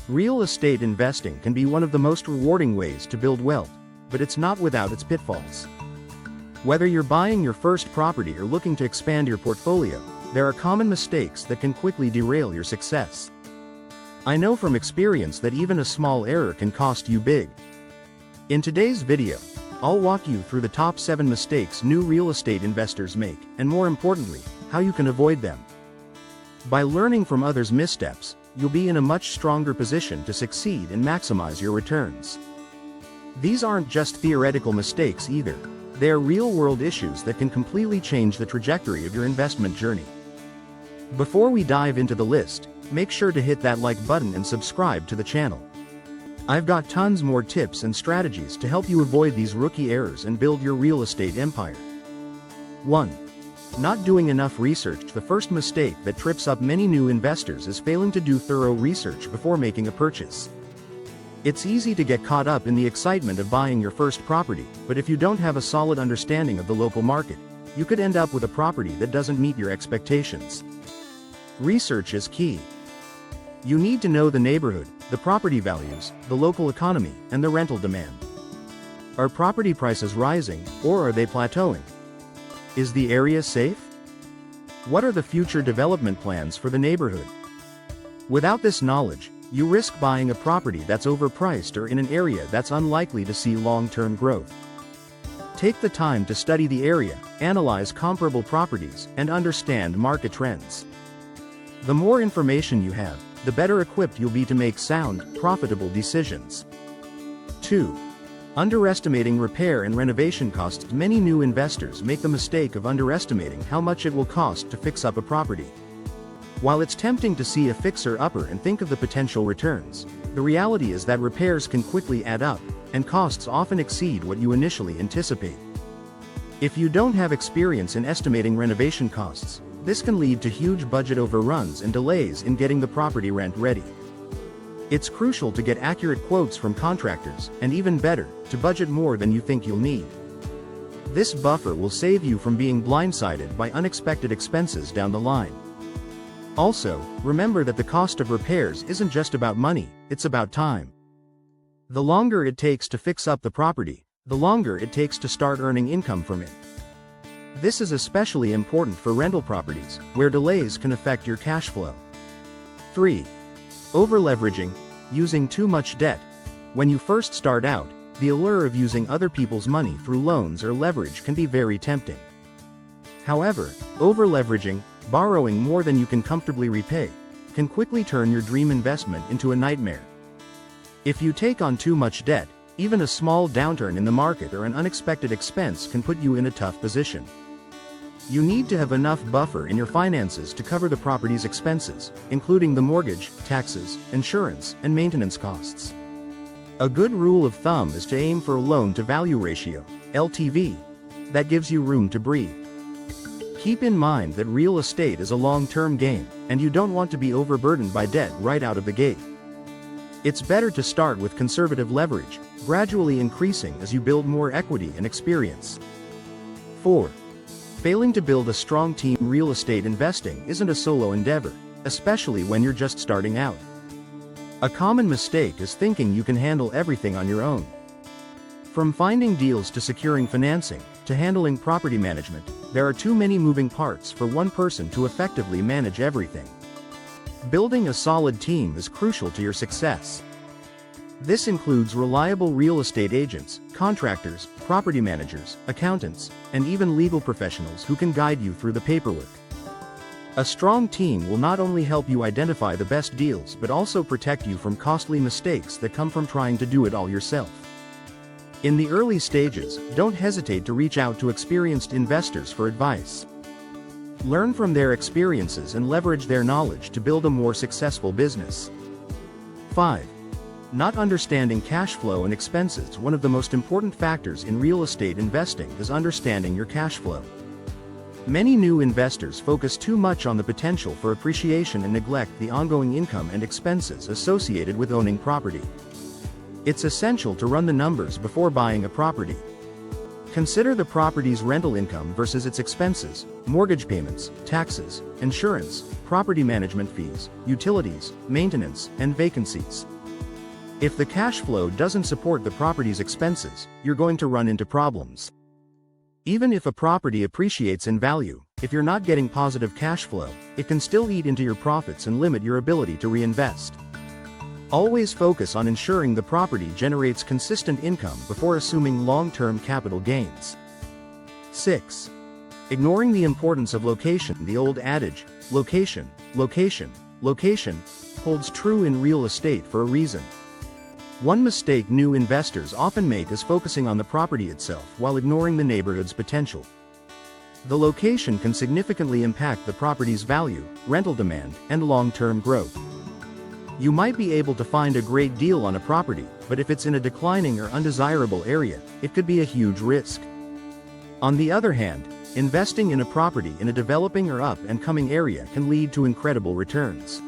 Real estate investing can be one of the most rewarding ways to build wealth, but it's not without its pitfalls. Whether you're buying your first property or looking to expand your portfolio, there are common mistakes that can quickly derail your success. I know from experience that even a small error can cost you big. In today's video, I'll walk you through the top 7 mistakes new real estate investors make, and more importantly, how you can avoid them. By learning from others' missteps, you'll be in a much stronger position to succeed and maximize your returns. These aren't just theoretical mistakes either. They are real-world issues that can completely change the trajectory of your investment journey. Before we dive into the list, make sure to hit that like button and subscribe to the channel. I've got tons more tips and strategies to help you avoid these rookie errors and build your real estate empire. 1. Not doing enough research. The first mistake that trips up many new investors is failing to do thorough research before making a purchase. It's easy to get caught up in the excitement of buying your first property, but if you don't have a solid understanding of the local market, you could end up with a property that doesn't meet your expectations. Research is key. You need to know the neighborhood, the property values, the local economy, and the rental demand. Are property prices rising, or are they plateauing? Is the area safe? What are the future development plans for the neighborhood? Without this knowledge, you risk buying a property that's overpriced or in an area that's unlikely to see long-term growth. Take the time to study the area, analyze comparable properties, and understand market trends. The more information you have, the better equipped you'll be to make sound, profitable decisions. 2. Underestimating repair and renovation costs. Many new investors make the mistake of underestimating how much it will cost to fix up a property. While it's tempting to see a fixer-upper and think of the potential returns, the reality is that repairs can quickly add up, and costs often exceed what you initially anticipate. If you don't have experience in estimating renovation costs, this can lead to huge budget overruns and delays in getting the property rent ready. It's crucial to get accurate quotes from contractors, and even better, to budget more than you think you'll need. This buffer will save you from being blindsided by unexpected expenses down the line. Also, remember that the cost of repairs isn't just about money, it's about time. The longer it takes to fix up the property, the longer it takes to start earning income from it. This is especially important for rental properties, where delays can affect your cash flow. 3. Overleveraging, using too much debt. When you first start out, the allure of using other people's money through loans or leverage can be very tempting. However, overleveraging, borrowing more than you can comfortably repay, can quickly turn your dream investment into a nightmare. If you take on too much debt, even a small downturn in the market or an unexpected expense can put you in a tough position. You need to have enough buffer in your finances to cover the property's expenses, including the mortgage, taxes, insurance, and maintenance costs. A good rule of thumb is to aim for a loan-to-value ratio, LTV, that gives you room to breathe. Keep in mind that real estate is a long-term game, and you don't want to be overburdened by debt right out of the gate. It's better to start with conservative leverage, gradually increasing as you build more equity and experience. 4. Failing to build a strong team. Real estate investing isn't a solo endeavor, especially when you're just starting out. A common mistake is thinking you can handle everything on your own. From finding deals to securing financing, to handling property management, there are too many moving parts for one person to effectively manage everything. Building a solid team is crucial to your success. This includes reliable real estate agents, contractors, property managers, accountants, and even legal professionals who can guide you through the paperwork. A strong team will not only help you identify the best deals but also protect you from costly mistakes that come from trying to do it all yourself. In the early stages, don't hesitate to reach out to experienced investors for advice. Learn from their experiences and leverage their knowledge to build a more successful business. 5. Not understanding cash flow and expenses. One of the most important factors in real estate investing is understanding your cash flow. Many new investors focus too much on the potential for appreciation and neglect the ongoing income and expenses associated with owning property. It's essential to run the numbers before buying a property. Consider the property's rental income versus its expenses, mortgage payments, taxes, insurance, property management fees, utilities, maintenance, and vacancies. If the cash flow doesn't support the property's expenses, you're going to run into problems. Even if a property appreciates in value, if you're not getting positive cash flow, it can still eat into your profits and limit your ability to reinvest. Always focus on ensuring the property generates consistent income before assuming long-term capital gains. 6. Ignoring the importance of location. The old adage, location, location, location, holds true in real estate for a reason. One mistake new investors often make is focusing on the property itself while ignoring the neighborhood's potential. The location can significantly impact the property's value, rental demand, and long-term growth. You might be able to find a great deal on a property, but if it's in a declining or undesirable area, it could be a huge risk. On the other hand, investing in a property in a developing or up-and-coming area can lead to incredible returns.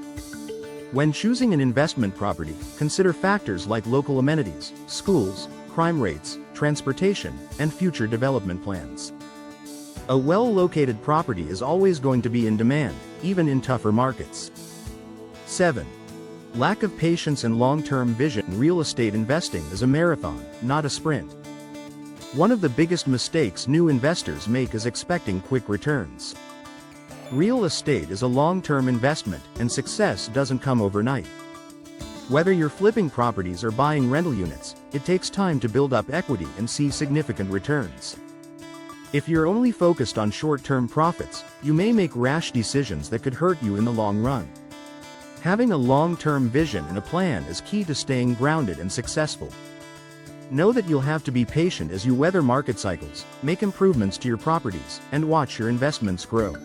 When choosing an investment property, consider factors like local amenities, schools, crime rates, transportation, and future development plans. A well-located property is always going to be in demand, even in tougher markets. 7. Lack of patience and long-term vision. Real estate investing is a marathon, not a sprint. One of the biggest mistakes new investors make is expecting quick returns. Real estate is a long-term investment, and success doesn't come overnight. Whether you're flipping properties or buying rental units, it takes time to build up equity and see significant returns. If you're only focused on short-term profits, you may make rash decisions that could hurt you in the long run. Having a long-term vision and a plan is key to staying grounded and successful. Know that you'll have to be patient as you weather market cycles, make improvements to your properties, and watch your investments grow.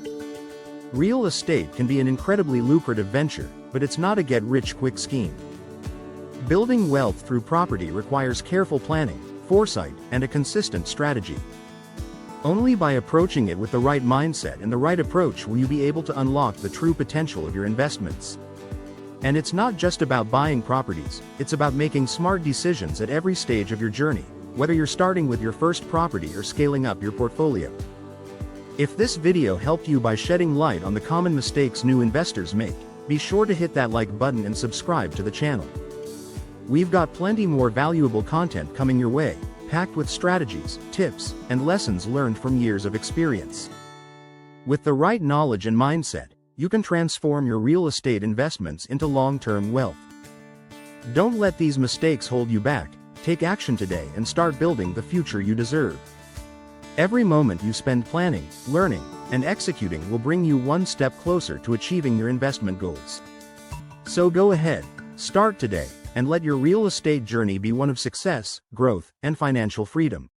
Real estate can be an incredibly lucrative venture, but it's not a get-rich-quick scheme. Building wealth through property requires careful planning, foresight, and a consistent strategy. Only by approaching it with the right mindset and the right approach will you be able to unlock the true potential of your investments. And it's not just about buying properties, it's about making smart decisions at every stage of your journey, whether you're starting with your first property or scaling up your portfolio. If this video helped you by shedding light on the common mistakes new investors make, be sure to hit that like button and subscribe to the channel. We've got plenty more valuable content coming your way, packed with strategies, tips, and lessons learned from years of experience. With the right knowledge and mindset, you can transform your real estate investments into long-term wealth. Don't let these mistakes hold you back. Take action today and start building the future you deserve. Every moment you spend planning, learning, and executing will bring you one step closer to achieving your investment goals. So go ahead, start today, and let your real estate journey be one of success, growth, and financial freedom.